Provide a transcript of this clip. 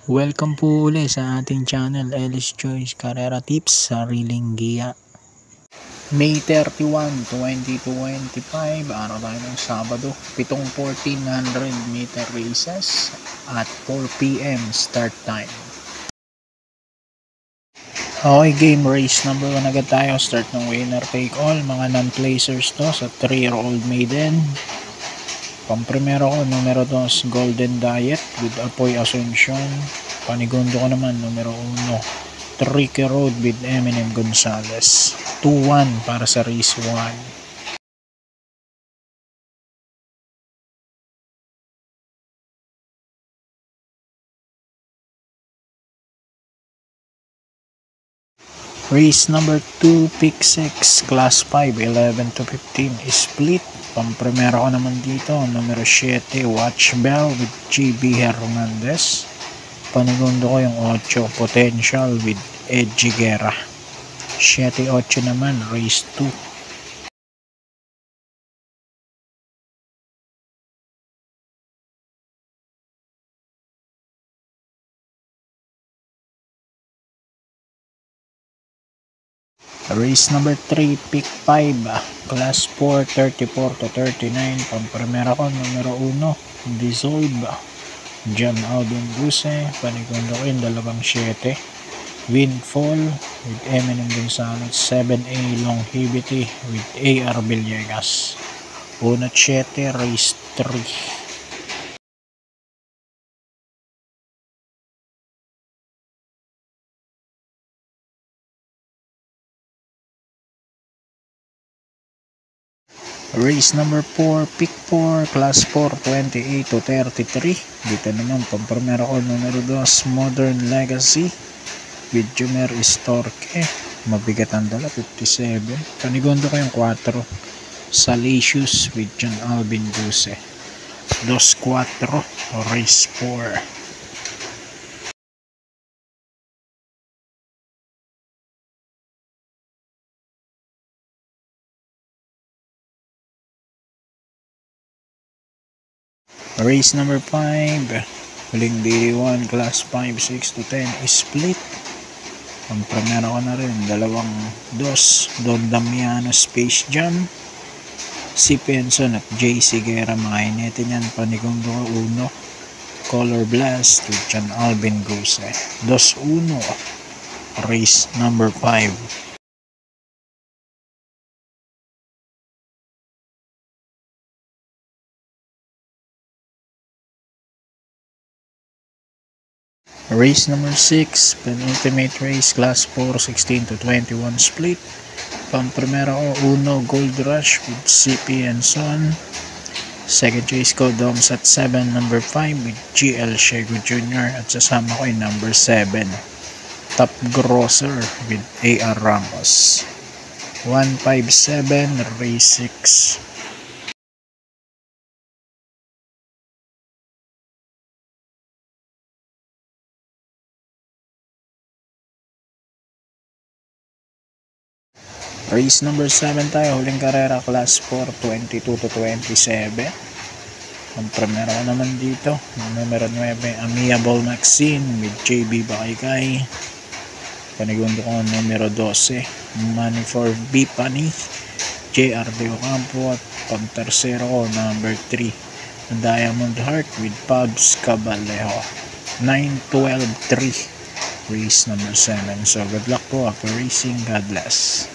Welcome po uli sa ating channel, Ellis Choice Carrera Tips, Sariling Giya. May 31, 2025, araw tayo ng Sabado, 7:1400 meter races at 4 p.m. start time. Okay, game race number 1 agad tayo. Start ng winner take all. Mga non-placers to sa 3-year-old maiden. Pampremero ko, numero 2, Golden Diet with Apoy Asuncion. Panigundo ko naman, numero 1, Tricky Road with Eminem Gonzalez. 2-1 para sa race 1. Race number 2, pick 6, class 5, 11 to 15, split. Pampremero ko naman dito, numero 7, Watch Bell with GB Hernandez. Panigundo ko yung 8, Potential with Edgy Guerra. 7-8 naman, race 2. Race number 3, pick 5, class 4, 34 to 39. Pampremera ko, numero 1, Dissolve, John Alvin Guse. Panigundo ko yung 7, Windfall with Eminem Gonzalez. 7A Longevity with AR Villegas. 1-7, race 3. Race number 4, pick 4, class 4, 28 to 33. Dito naman, pampremero ko, numero 2, Modern Legacy with Jumer Istorque. Mabigat ang dala, 57. Panigundo ko yung 4, Salacious with John Alvin Guse. 2-4, race 4. Race number 5, huling D1, class 5, 6 to 10, split. Ang primero ko na rin, 2, Don Damiano Space Jam, si Penson at JC Guerra. Mga inetin yan. Panigundo ko 1, Color Blast with John Alvin Guse. 2-1, race number 5. Race number 6, penultimate race, class 4, 16 to 21, split. Pampremera ko 1, Gold Rush with CP and Son. Second race ko, Doms at 7, number 5 with GL Shego Jr. At sasama ko yung number 7, Top Grosser with AR Ramos. 1-5-7, race 6. Race number 7 tayo, huling karera, class 4, 22 to 27. Ang primero ko naman dito, numero 9, Amiable Maxine with JB Bakaykay. Panigundo ko numero 12, Money for Bipani, JR De Ocampo. At pang-tercero ko, number 3, Diamond Heart with Pabs Cabalejo. 9-12-3, race number 7. So good luck po after racing. God bless.